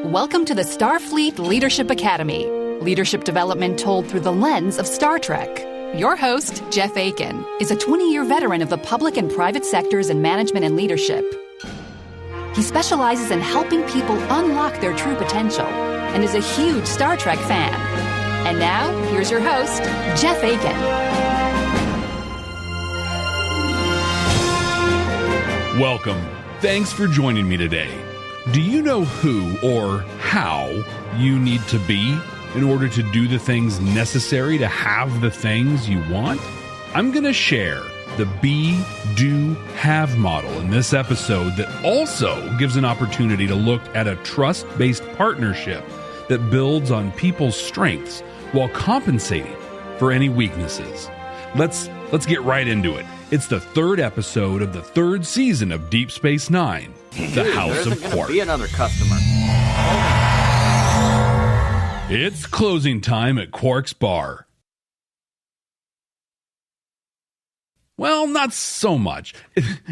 Welcome to the Starfleet Leadership Academy. Leadership development told through the lens of Star Trek. Your host, Jeff Akin, is a 20-year veteran of the public and private sectors in management and leadership. He specializes in helping people unlock their true potential and is a huge Star Trek fan. And now, here's your host, Jeff Akin. Welcome. Thanks for joining me today. Do you know who or how you need to be in order to do the things necessary to have the things you want? I'm going to share the be, do, have model in this episode that also gives an opportunity to look at a trust-based partnership that builds on people's strengths while compensating for any weaknesses. Let's get right into it. It's the third episode of the third season of Deep Space Nine, the House of Quark. Be another customer. It's closing time at Quark's bar. Well, not so much.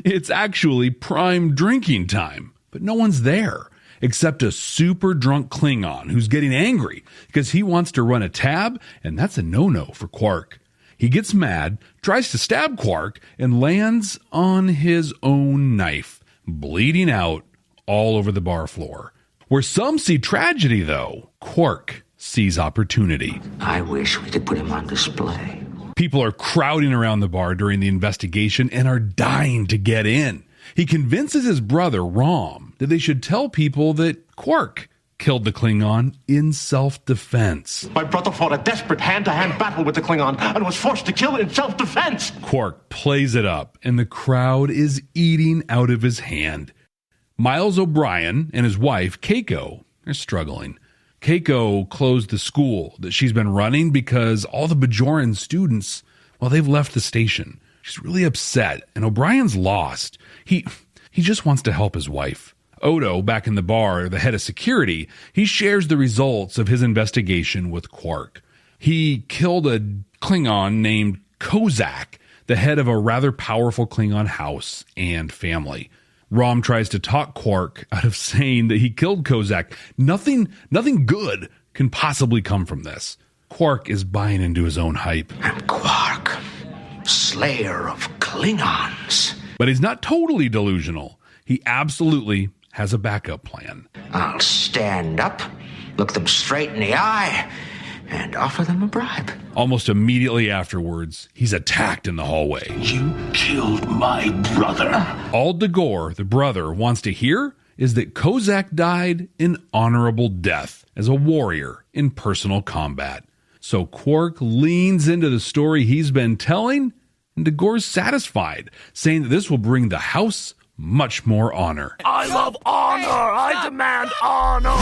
It's actually prime drinking time, but no one's there except a super drunk Klingon who's getting angry because he wants to run a tab, and that's a no-no for Quark. He gets mad, tries to stab Quark, and lands on his own knife, bleeding out all over the bar floor. Where some see tragedy, though, Quark sees opportunity. I wish we could put him on display. People are crowding around the bar during the investigation and are dying to get in. He convinces his brother, Rom, that they should tell people that Quark killed the Klingon in self-defense. My brother fought a desperate hand-to-hand battle with the Klingon and was forced to kill in self-defense. Quark plays it up, and the crowd is eating out of his hand. Miles O'Brien and his wife, Keiko, are struggling. Keiko closed the school that she's been running because all the Bajoran students, well, they've left the station. She's really upset, and O'Brien's lost. He just wants to help his wife. Odo, back in the bar, the head of security, he shares the results of his investigation with Quark. He killed a Klingon named Kozak, the head of a rather powerful Klingon house and family. Rom tries to talk Quark out of saying that he killed Kozak. Nothing good can possibly come from this. Quark is buying into his own hype. I'm Quark, slayer of Klingons. But he's not totally delusional. He absolutely has a backup plan. I'll stand up, look them straight in the eye, and offer them a bribe. Almost immediately afterwards, he's attacked in the hallway. You killed my brother. All Dagor, the brother, wants to hear is that Kozak died an honorable death as a warrior in personal combat. So Quark leans into the story he's been telling, and Dagor's satisfied, saying that this will bring the house much more honor. I love honor. I demand honor.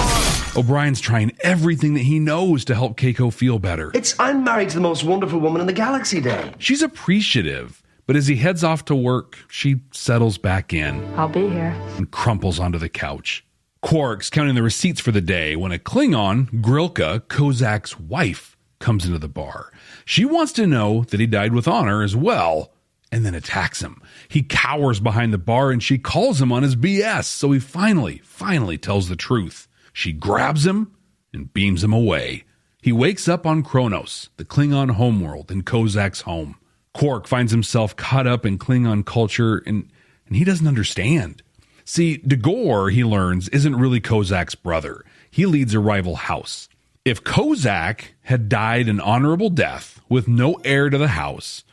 O'Brien's trying everything that he knows to help Keiko feel better. I'm married to the most wonderful woman in the galaxy, Dave. She's appreciative, but as he heads off to work, she settles back in. I'll be here. And crumples onto the couch. Quark's counting the receipts for the day when a Klingon, Grilka, Kozak's wife, comes into the bar. She wants to know that he died with honor as well, and then attacks him. He cowers behind the bar and she calls him on his BS, so he finally tells the truth. She grabs him and beams him away. He wakes up on Kronos, the Klingon homeworld in Kozak's home. Quark finds himself caught up in Klingon culture and he doesn't understand. See, Dagor, he learns, isn't really Kozak's brother. He leads a rival house. If Kozak had died an honorable death with no heir to the house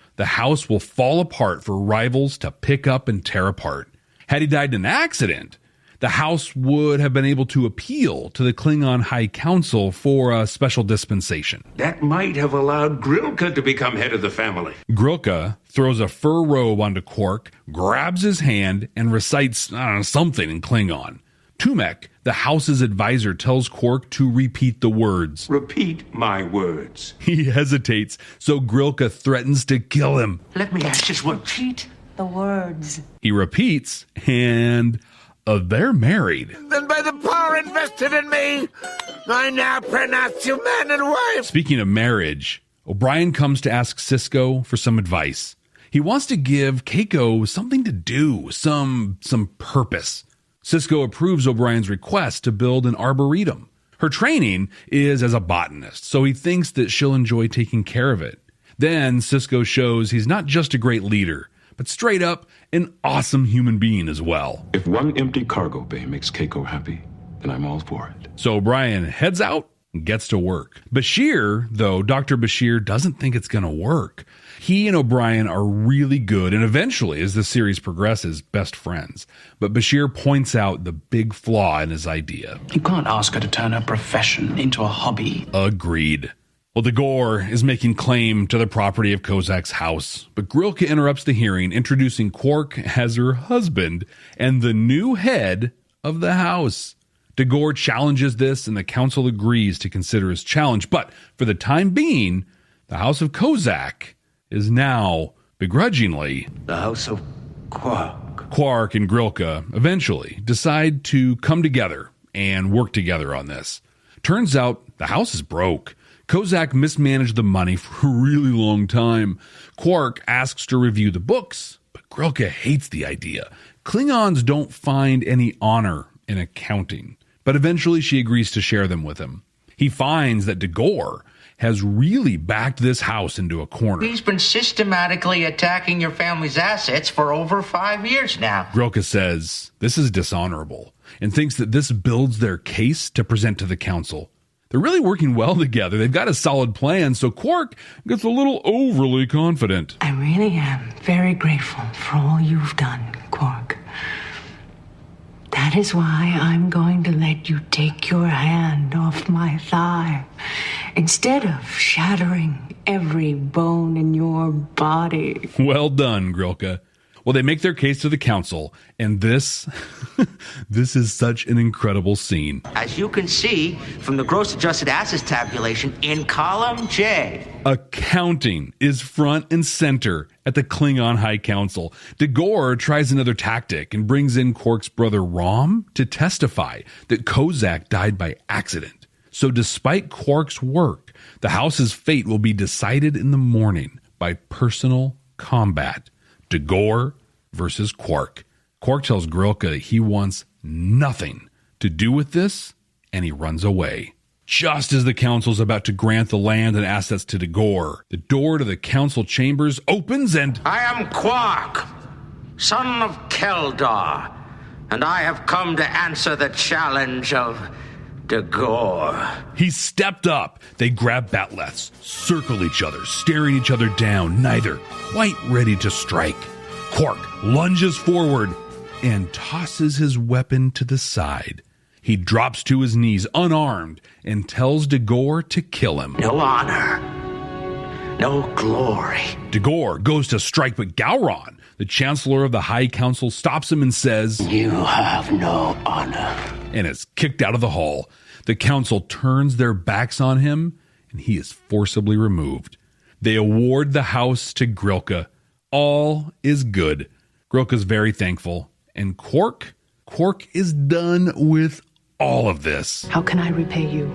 will fall apart for rivals to pick up and tear apart. Had he died in an accident, the house would have been able to appeal to the Klingon High Council for a special dispensation. That might have allowed Grilka to become head of the family. Grilka throws a fur robe onto Quark, grabs his hand, and recites something in Klingon. Tumek, the house's advisor, tells Quark to repeat the words. Repeat my words. He hesitates, so Grilka threatens to kill him. Let me ask just one. Repeat the words. He repeats, and they're married. Then by the power invested in me, I now pronounce you man and wife. Speaking of marriage, O'Brien comes to ask Sisko for some advice. He wants to give Keiko something to do, some purpose. Sisko approves O'Brien's request to build an arboretum. Her training is as a botanist, so he thinks that she'll enjoy taking care of it. Then Sisko shows he's not just a great leader, but straight up an awesome human being as well. If one empty cargo bay makes Keiko happy, then I'm all for it. So O'Brien heads out and gets to work. Bashir, though, Dr. Bashir doesn't think it's going to work. He and O'Brien are really good, and eventually, as the series progresses, best friends. But Bashir points out the big flaw in his idea. You can't ask her to turn her profession into a hobby. Agreed. Well, Dagor is making claim to the property of Kozak's house, but Grilka interrupts the hearing, introducing Quark as her husband and the new head of the house. Dagor challenges this, and the council agrees to consider his challenge, but for the time being, the House of Kozak is now, begrudgingly, The House of Quark. Quark and Grilka eventually decide to come together and work together on this. Turns out the house is broke. Kozak mismanaged the money for a really long time. Quark asks to review the books, but Grilka hates the idea. Klingons don't find any honor in accounting, but eventually she agrees to share them with him. He finds that Dagor has really backed this house into a corner. He's been systematically attacking your family's assets for over 5 years now. Grilka says this is dishonorable and thinks that this builds their case to present to the council. They're really working well together. They've got a solid plan, so Quark gets a little overly confident. I really am very grateful for all you've done, Quark. That is why I'm going to let you take your hand off my thigh instead of shattering every bone in your body. Well done, Grilka. Well, they make their case to the council, and this is such an incredible scene. As you can see from the gross adjusted assets tabulation in column J. Accounting is front and center at the Klingon High Council. Dagor tries another tactic and brings in Quark's brother Rom to testify that Kozak died by accident. So despite Quark's work, the house's fate will be decided in the morning by personal combat. Dagor versus Quark. Quark tells Grilka that he wants nothing to do with this, and he runs away. Just as the council's about to grant the land and assets to Dagor, the door to the council chambers opens and... I am Quark, son of Keldar, and I have come to answer the challenge of Dagor. He stepped up. They grab batleths, circle each other, staring each other down, neither quite ready to strike. Quark lunges forward and tosses his weapon to the side. He drops to his knees unarmed and tells Dagor to kill him. No honor, no glory. Dagor goes to strike, but Gowron, the Chancellor of the High Council, stops him and says, You have no honor. And is kicked out of the hall. The council turns their backs on him, and he is forcibly removed. They award the house to Grilka. All is good. Grilka's very thankful. And Quark is done with all of this. How can I repay you?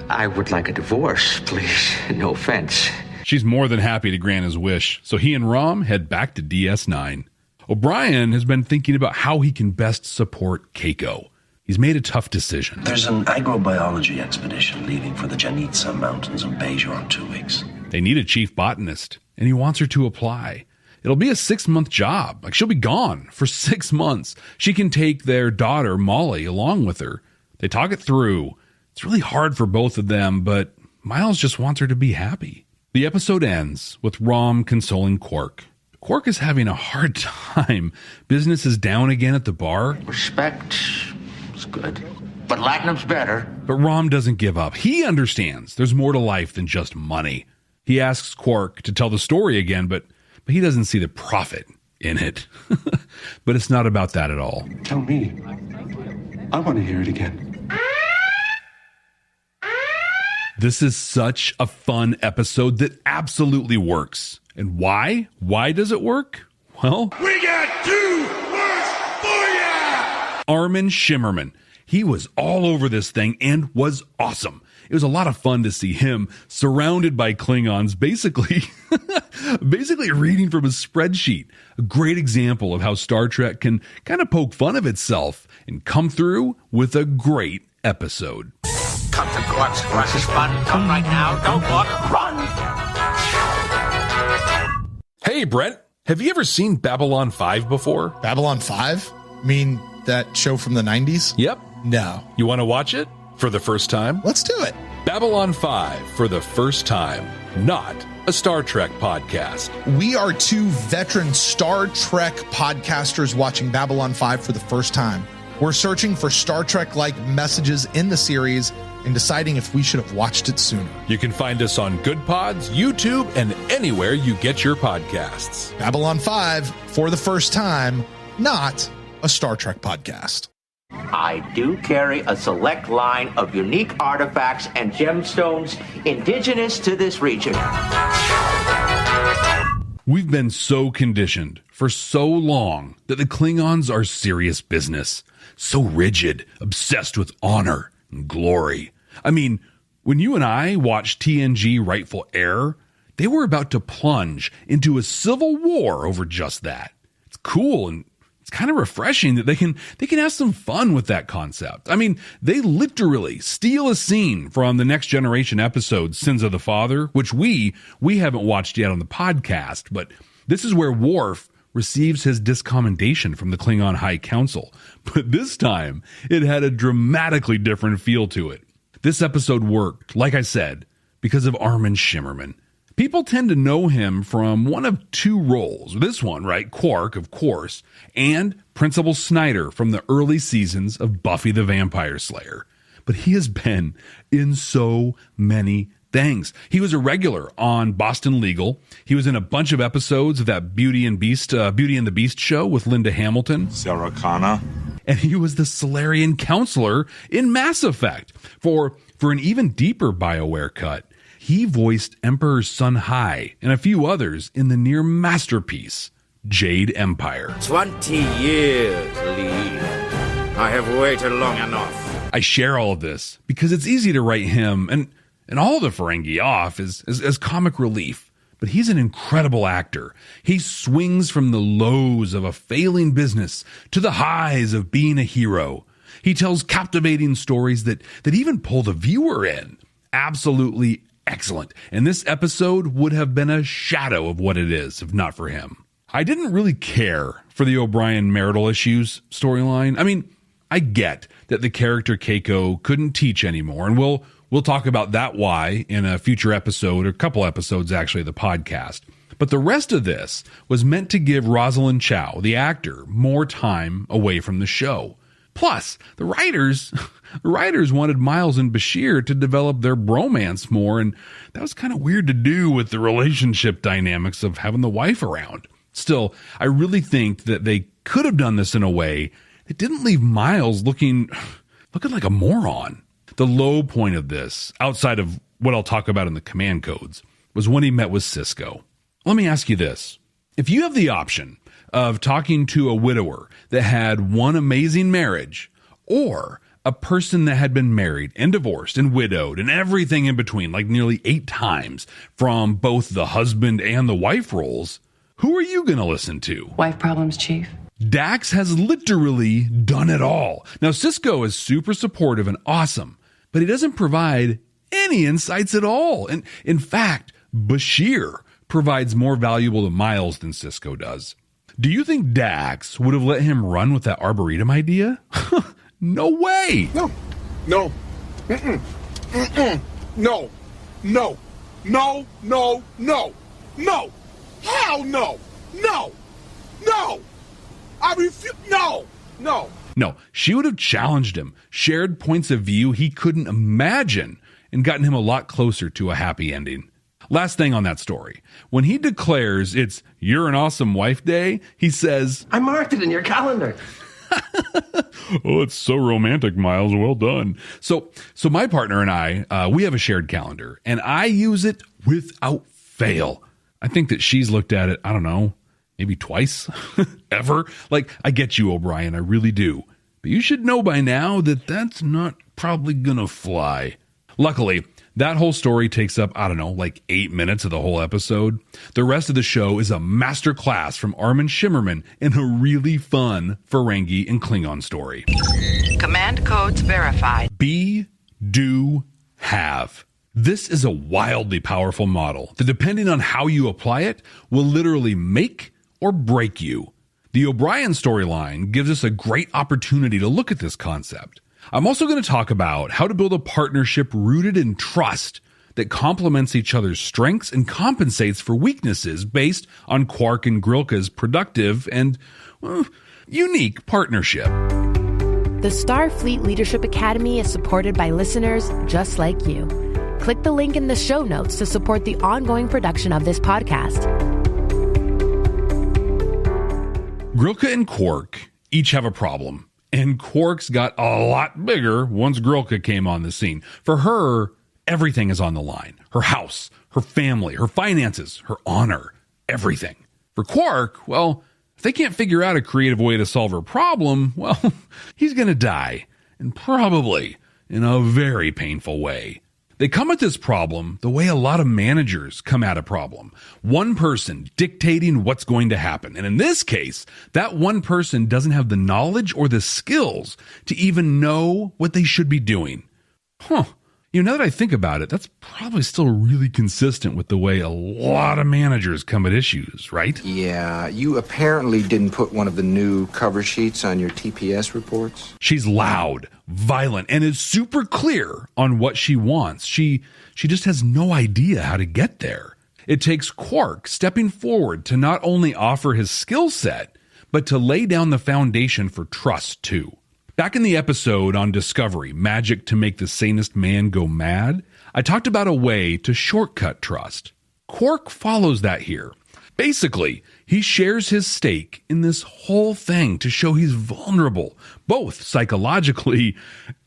I would like a divorce, please. No offense. She's more than happy to grant his wish, so he and Rom head back to DS9. O'Brien has been thinking about how he can best support Keiko. He's made a tough decision. There's an agrobiology expedition leaving for the Janitsa Mountains of Bajor in 2 weeks. They need a chief botanist, and he wants her to apply. It'll be a 6-month job. She'll be gone for 6 months. She can take their daughter, Molly, along with her. They talk it through. It's really hard for both of them, but Miles just wants her to be happy. The episode ends with Rom consoling Quark. Quark is having a hard time. Business is down again at the bar. Respect is good, but Latinum's better. But Rom doesn't give up. He understands there's more to life than just money. He asks Quark to tell the story again, but he doesn't see the profit in it. But it's not about that at all. Tell me. I want to hear it again. This is such a fun episode that absolutely works. And why? Why does it work? Well, We got 2 words for ya! Armin Shimmerman. He was all over this thing and was awesome. It was a lot of fun to see him surrounded by Klingons, basically Basically reading from a spreadsheet. A great example of how Star Trek can kind of poke fun of itself and come through with a great episode. Come to Quark's is fun. Come right now. Don't walk. Run! Hey, Brent, have you ever seen Babylon 5 before? Babylon 5? Mean that show from the 90s? Yep. No. You want to watch it for the first time? Let's do it. Babylon 5 for the first time. Not a Star Trek podcast. We are two veteran Star Trek podcasters watching Babylon 5 for the first time. We're searching for Star Trek-like messages in the series and deciding if we should have watched it sooner. You can find us on Good Pods, YouTube, and anywhere you get your podcasts. Babylon 5 for the first time, not a Star Trek podcast. I do carry a select line of unique artifacts and gemstones indigenous to this region. We've been so conditioned for so long that the Klingons are serious business. So rigid, obsessed with honor and glory. I mean, when you and I watched TNG Rightful Heir, they were about to plunge into a civil war over just that. It's cool and it's kind of refreshing that they can have some fun with that concept. I mean, they literally steal a scene from the Next Generation episode Sins of the Father, which we haven't watched yet on the podcast, but this is where Worf receives his discommendation from the Klingon High Council. But this time, it had a dramatically different feel to it. This episode worked, like I said, because of Armin Shimmerman. People tend to know him from one of two roles. This one, right? Quark, of course, and Principal Snyder from the early seasons of Buffy the Vampire Slayer. But he has been in so many things. He was a regular on Boston Legal. He was in a bunch of episodes of that Beauty and the Beast show with Linda Hamilton. Sarah Connor. And he was the Solarian counselor in Mass Effect. For an even deeper BioWare cut, he voiced Emperor Sun Hai and a few others in the near masterpiece, Jade Empire. 20 years, Lee. I have waited long enough. I share all of this because it's easy to write him and all the Ferengi off as comic relief. But he's an incredible actor. He swings from the lows of a failing business to the highs of being a hero. He tells captivating stories that even pull the viewer in. Absolutely excellent. And this episode would have been a shadow of what it is if not for him. I didn't really care for the O'Brien marital issues storyline. I mean, I get that the character Keiko couldn't teach anymore, and we'll talk about that why in a future episode, or a couple episodes actually, of the podcast. But the rest of this was meant to give Rosalind Chow, the actor, more time away from the show. Plus, the writers wanted Miles and Bashir to develop their bromance more, and that was kind of weird to do with the relationship dynamics of having the wife around. Still, I really think that they could have done this in a way that didn't leave Miles looking like a moron. The low point of this, outside of what I'll talk about in the command codes, was when he met with Sisko. Let me ask you this. If you have the option of talking to a widower that had one amazing marriage, or a person that had been married and divorced and widowed and everything in between, like nearly 8 times from both the husband and the wife roles, who are you going to listen to? Wife problems, Chief. Dax has literally done it all. Now, Sisko is super supportive and awesome, but he doesn't provide any insights at all. And in fact, Bashir provides more valuable to Miles than Sisko does. Do you think Dax would have let him run with that Arboretum idea? No way. No. Mm-mm. Mm-mm. No. Hell no. No. I refuse. No. No, she would have challenged him, shared points of view he couldn't imagine, and gotten him a lot closer to a happy ending. Last thing on that story. When he declares it's "You're an Awesome Wife Day," he says, I marked it in your calendar. Oh, it's so romantic, Miles. Well done. So my partner and I, we have a shared calendar, and I use it without fail. I think that she's looked at it, I don't know, maybe twice, ever. Like, I get you, O'Brien, I really do. But you should know by now that that's not probably gonna fly. Luckily, That whole story takes up, 8 minutes of the whole episode. The rest of the show is a masterclass from Armin Shimmerman in a really fun Ferengi and Klingon story. Command codes verified. Be, do, have. This is a wildly powerful model that, depending on how you apply it, will literally make or break you. The O'Brien storyline gives us a great opportunity to look at this concept. I'm also going to talk about how to build a partnership rooted in trust that complements each other's strengths and compensates for weaknesses based on Quark and Grilka's productive and unique partnership. The Starfleet Leadership Academy is supported by listeners just like you. Click the link in the show notes to support the ongoing production of this podcast. Grilka and Quark each have a problem. And Quark's got a lot bigger once Grilka came on the scene. For her, everything is on the line. Her house, her family, her finances, her honor, everything. For Quark, well, if they can't figure out a creative way to solve her problem, well, he's going to die. And probably in a very painful way. They come at this problem the way a lot of managers come at a problem. One person dictating what's going to happen. And in this case, that one person doesn't have the knowledge or the skills to even know what they should be doing. Now that I think about it, that's probably still really consistent with the way a lot of managers come at issues, right? Yeah, you apparently didn't put one of the new cover sheets on your TPS reports. She's loud, violent, and is super clear on what she wants. She just has no idea how to get there. It takes Quark stepping forward to not only offer his skill set, but to lay down the foundation for trust too. Back in the episode on Discovery, Magic to Make the Sanest Man Go Mad, I talked about a way to shortcut trust. Quark follows that here. Basically, he shares his stake in this whole thing to show he's vulnerable, both psychologically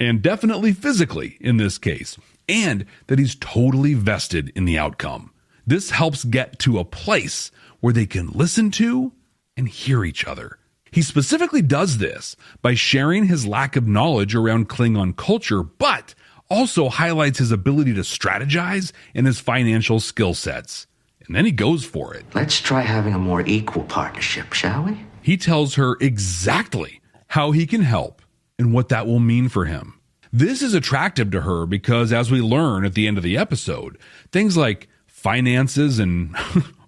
and definitely physically in this case, and that he's totally vested in the outcome. This helps get to a place where they can listen to and hear each other. He specifically does this by sharing his lack of knowledge around Klingon culture, but also highlights his ability to strategize and his financial skill sets. And then he goes for it. Let's try having a more equal partnership, shall we? He tells her exactly how he can help and what that will mean for him. This is attractive to her because, as we learn at the end of the episode, things like finances and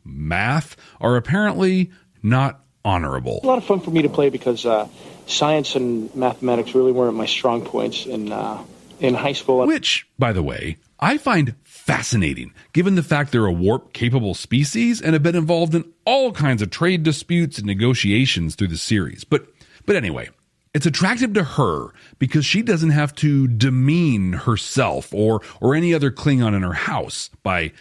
math are apparently not honorable. A lot of fun for me to play because science and mathematics really weren't my strong points in high school. Which, by the way, I find fascinating, given the fact they're a warp-capable species and have been involved in all kinds of trade disputes and negotiations through the series. But anyway, it's attractive to her because she doesn't have to demean herself or any other Klingon in her house by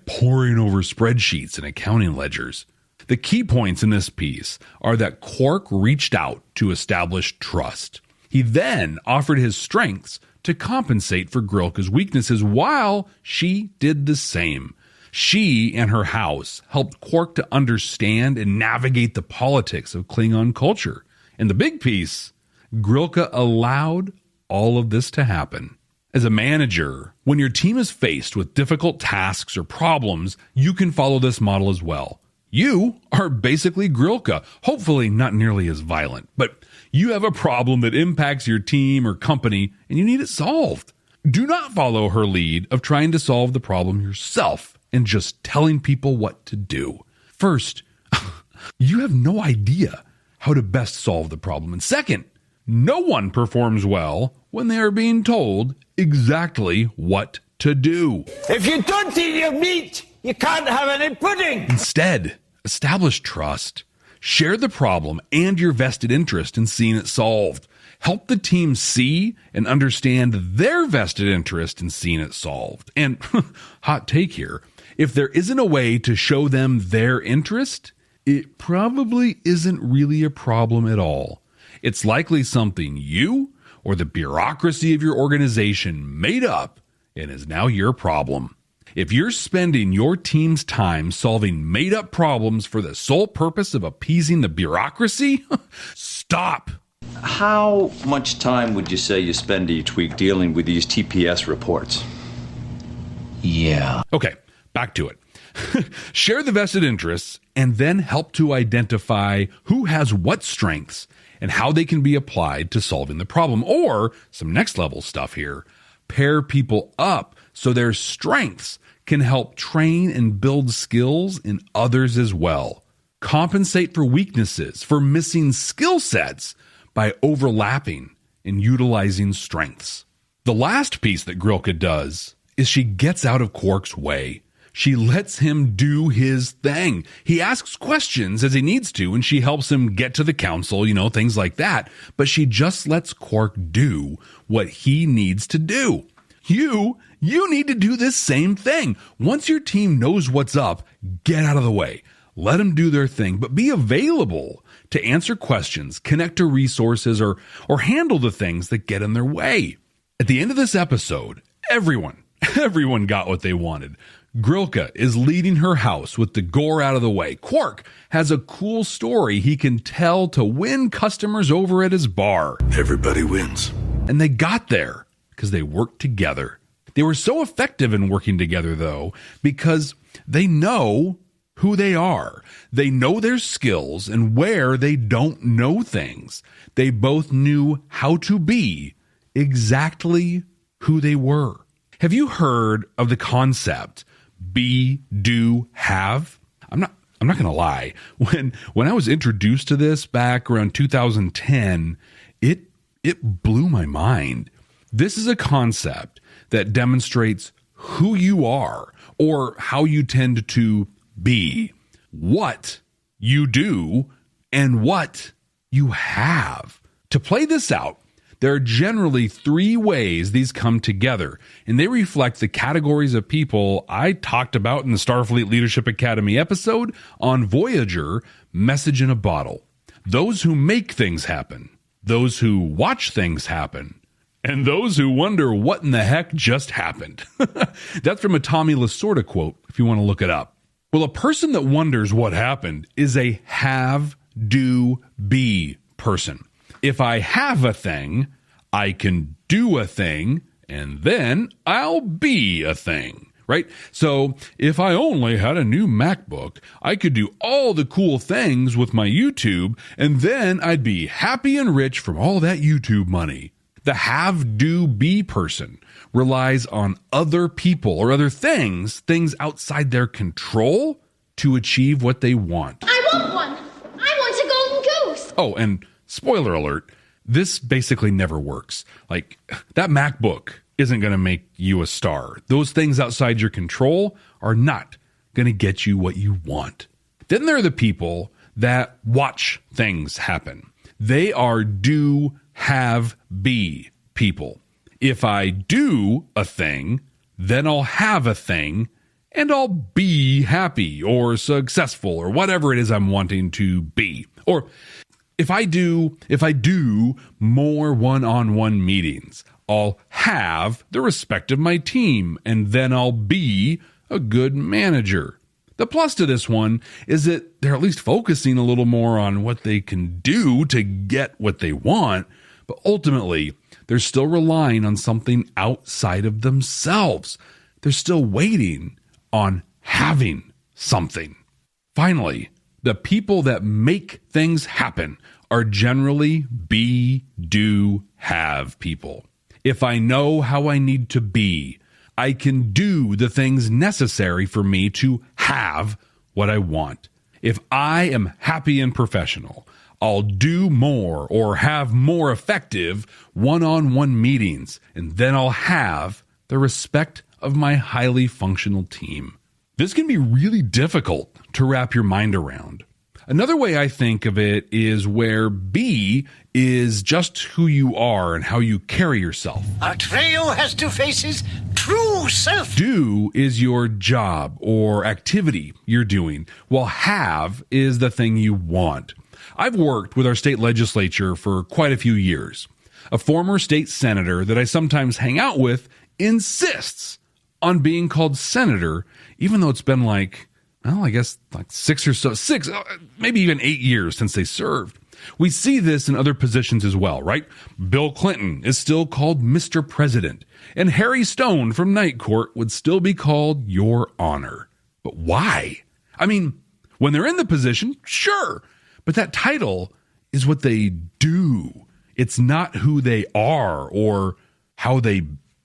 poring over spreadsheets and accounting ledgers. The key points in this piece are that Quark reached out to establish trust. He then offered his strengths to compensate for Grilka's weaknesses while she did the same. She and her house helped Quark to understand and navigate the politics of Klingon culture. And the big piece, Grilka allowed all of this to happen. As a manager, when your team is faced with difficult tasks or problems, you can follow this model as well. You are basically Grilka, hopefully not nearly as violent, but you have a problem that impacts your team or company and you need it solved. Do not follow her lead of trying to solve the problem yourself and just telling people what to do. First, you have no idea how to best solve the problem. And second, no one performs well when they are being told exactly what to do. If you don't eat your meat, you can't have any pudding. Instead, establish trust. Share the problem and your vested interest in seeing it solved. Help the team see and understand their vested interest in seeing it solved. And hot take here, if there isn't a way to show them their interest, it probably isn't really a problem at all. It's likely something you or the bureaucracy of your organization made up and is now your problem. If you're spending your team's time solving made-up problems for the sole purpose of appeasing the bureaucracy, stop. How much time would you say you spend each week dealing with these TPS reports? Yeah. Okay, back to it. Share the vested interests and then help to identify who has what strengths and how they can be applied to solving the problem. Or some next level stuff here. Pair people up so their strengths can help train and build skills in others as well. Compensate for weaknesses, for missing skill sets by overlapping and utilizing strengths. The last piece that Grilka does is she gets out of Quark's way. She lets him do his thing. He asks questions as he needs to, and she helps him get to the council, things like that. But she just lets Quark do what he needs to do. You need to do this same thing. Once your team knows what's up, get out of the way. Let them do their thing, but be available to answer questions, connect to resources, or handle the things that get in their way. At the end of this episode, everyone got what they wanted. Grilka is leading her house with the gore out of the way. Quark has a cool story he can tell to win customers over at his bar. Everybody wins. And they got there because they worked together. They were so effective in working together, though, because they know who they are. They know their skills and where they don't know things. They both knew how to be exactly who they were. Have you heard of the concept be, do, have? I'm not going to lie. When I was introduced to this back around 2010, it blew my mind. This is a concept that demonstrates who you are or how you tend to be, what you do, and what you have. To play this out, there are generally 3 ways these come together, and they reflect the categories of people I talked about in the Starfleet Leadership Academy episode on Voyager, Message in a Bottle. Those who make things happen, those who watch things happen, and those who wonder what in the heck just happened. That's from a Tommy Lasorda quote, if you want to look it up. Well, a person that wonders what happened is a have, do, be person. If I have a thing, I can do a thing, and then I'll be a thing, right? So if I only had a new MacBook, I could do all the cool things with my YouTube, and then I'd be happy and rich from all that YouTube money. The have, do, be person relies on other people or other things outside their control to achieve what they want. I want one. I want a golden goose. Oh, and spoiler alert, this basically never works. Like, that MacBook isn't going to make you a star. Those things outside your control are not going to get you what you want. Then there are the people that watch things happen. They are do, have, be people. If I do a thing, then I'll have a thing, and I'll be happy or successful or whatever it is I'm wanting to be. Or if I do more one-on-one meetings, I'll have the respect of my team, and then I'll be a good manager. The plus to this one is that they're at least focusing a little more on what they can do to get what they want, but ultimately, they're still relying on something outside of themselves. They're still waiting on having something. Finally, the people that make things happen are generally be, do, have people. If I know how I need to be, I can do the things necessary for me to have what I want. If I am happy and professional, I'll do more or have more effective one-on-one meetings, and then I'll have the respect of my highly functional team. This can be really difficult to wrap your mind around. Another way I think of it is where be is just who you are and how you carry yourself. Atreyu has 2 faces, true self. Do is your job or activity you're doing, while have is the thing you want. I've worked with our state legislature for quite a few years. A former state senator that I sometimes hang out with insists on being called senator, even though it's been like 6 or so, maybe even 8 years since they served. We see this in other positions as well, right? Bill Clinton is still called Mr. President, and Harry Stone from Night Court would still be called Your Honor. But why? I mean, when they're in the position, sure, but that title is what they do. It's not who they are or how they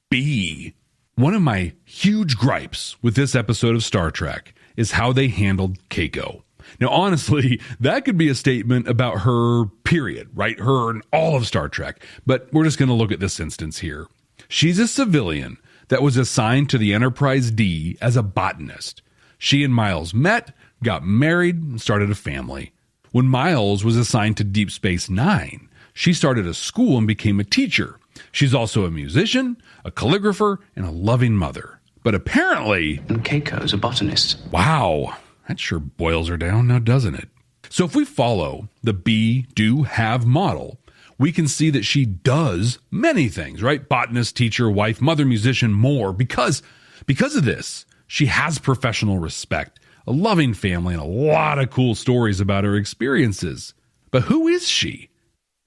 be. One of my huge gripes with this episode of Star Trek is how they handled Keiko. Now, honestly, that could be a statement about her, period, right? Her and all of Star Trek. But we're just going to look at this instance here. She's a civilian that was assigned to the Enterprise D as a botanist. She and Miles met, got married, and started a family. When Miles was assigned to Deep Space Nine, she started a school and became a teacher. She's also a musician, a calligrapher, and a loving mother. But apparently... And Keiko's a botanist. Wow, that sure boils her down now, doesn't it? So if we follow the be, do, have model, we can see that she does many things, right? Botanist, teacher, wife, mother, musician, more. Because of this, she has professional respect, a loving family, and a lot of cool stories about her experiences. But who is she?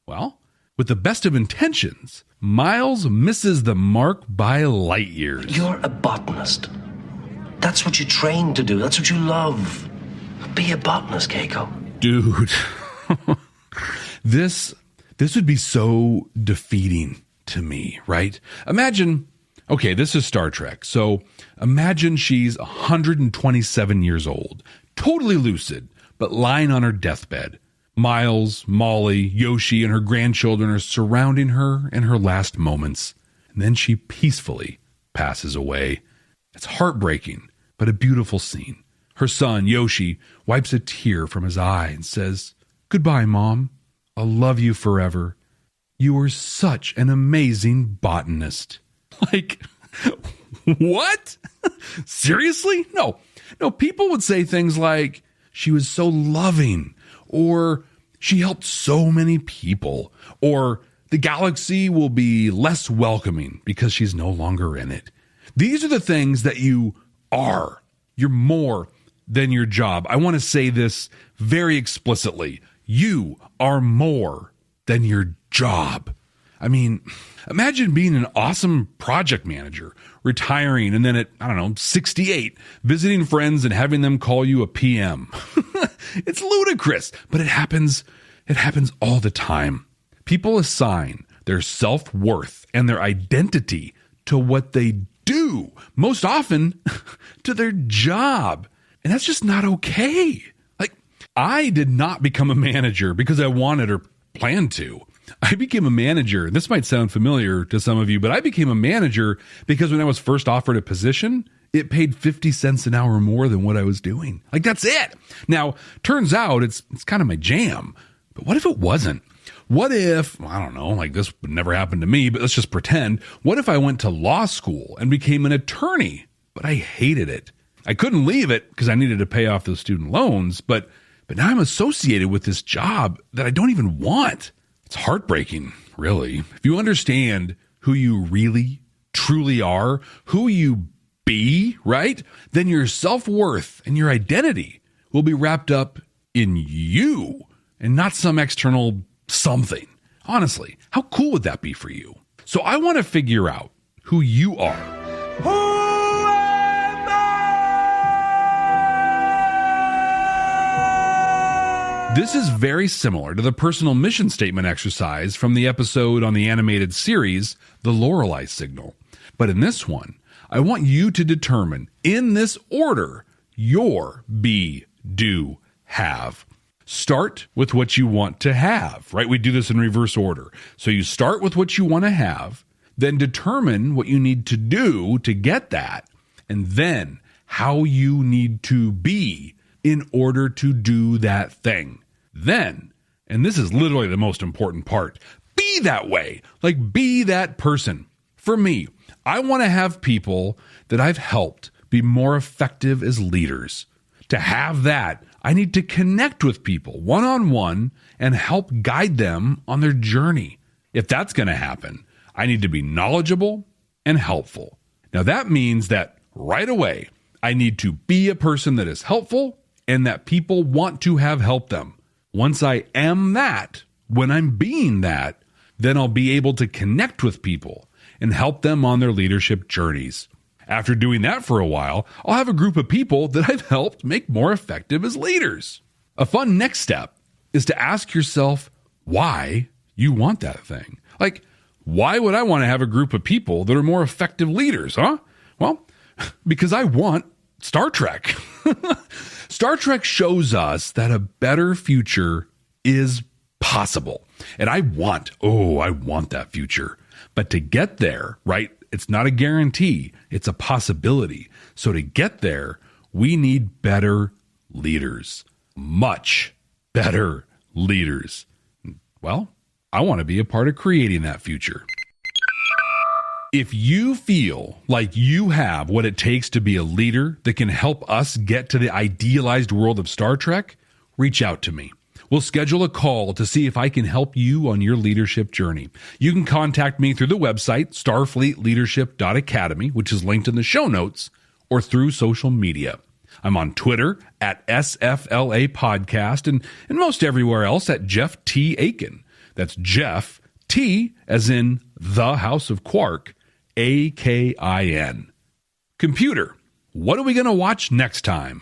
Well, with the best of intentions, Miles misses the mark by light years. You're a botanist. That's what you trained to do. That's what you love. Be a botanist, Keiko. Dude, this would be so defeating to me, right? Imagine, okay, this is Star Trek. So imagine she's 127 years old, totally lucid, but lying on her deathbed. Miles, Molly, Yoshi, and her grandchildren are surrounding her in her last moments. And then she peacefully passes away. It's heartbreaking, but a beautiful scene. Her son, Yoshi, wipes a tear from his eye and says, "Goodbye, Mom. I'll love you forever. You were such an amazing botanist." Like, what? Seriously? No, people would say things like, she was so loving, or she helped so many people, or the galaxy will be less welcoming because she's no longer in it. These are the things that you are. You're more than your job. I want to say this very explicitly. You are more than your job. I mean, imagine being an awesome project manager, retiring, and then at, 68, visiting friends and having them call you a PM. It's ludicrous, but it happens all the time. People assign their self-worth and their identity to what they do, most often to their job. And that's just not okay. Like, I did not become a manager because I wanted or planned to. I became a manager. This might sound familiar to some of you, but I became a manager because when I was first offered a position, it paid 50 cents an hour more than what I was doing. Like, that's it. Now, turns out it's kind of my jam. But what if it wasn't? What if, I don't know, like this would never happen to me, but let's just pretend. What if I went to law school and became an attorney, but I hated it? I couldn't leave it because I needed to pay off those student loans, but now I'm associated with this job that I don't even want. It's heartbreaking, really. If you understand who you really, truly are, who you be, right? Then your self-worth and your identity will be wrapped up in you and not some external something. Honestly, how cool would that be for you? So I want to figure out who you are. This is very similar to the personal mission statement exercise from the episode on the animated series, The Lorelei Signal. But in this one, I want you to determine, in this order, your be, do, have. Start with what you want to have, right? We do this in reverse order. So you start with what you want to have, then determine what you need to do to get that, and then how you need to be in order to do that thing. Then, and this is literally the most important part, be that way. Like, be that person. For me, I want to have people that I've helped be more effective as leaders. To have that, I need to connect with people one-on-one and help guide them on their journey. If that's going to happen, I need to be knowledgeable and helpful. Now, that means that right away, I need to be a person that is helpful and that people want to have helped them. Once I am that, when I'm being that, then I'll be able to connect with people and help them on their leadership journeys. After doing that for a while, I'll have a group of people that I've helped make more effective as leaders. A fun next step is to ask yourself why you want that thing. Like, why would I want to have a group of people that are more effective leaders, huh? Well, because I want Star Trek. Star Trek shows us that a better future is possible. And I want that future. But to get there, right, it's not a guarantee, it's a possibility. So to get there, we need better leaders. Much better leaders. Well, I want to be a part of creating that future. If you feel like you have what it takes to be a leader that can help us get to the idealized world of Star Trek, reach out to me. We'll schedule a call to see if I can help you on your leadership journey. You can contact me through the website, starfleetleadership.academy, which is linked in the show notes, or through social media. I'm on Twitter at SFLA Podcast and most everywhere else at Jeff T. Akin. That's Jeff T as in the House of Quark, Akin. Computer, what are we going to watch next time?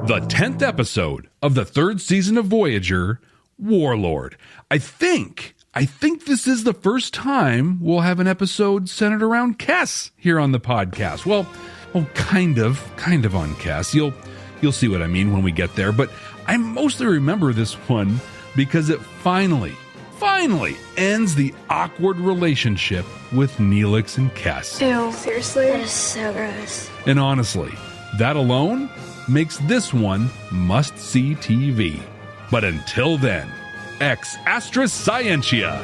The 10th episode of the 3rd season of Voyager, Warlord. I think this is the first time we'll have an episode centered around Kes here on the podcast. Well, kind of on Kes. You'll see what I mean when we get there, but I mostly remember this one because it finally ends the awkward relationship with Neelix and Kes. Ew, seriously? That is so gross. And honestly, that alone makes this one must-see TV. But until then, ex Astra Scientia.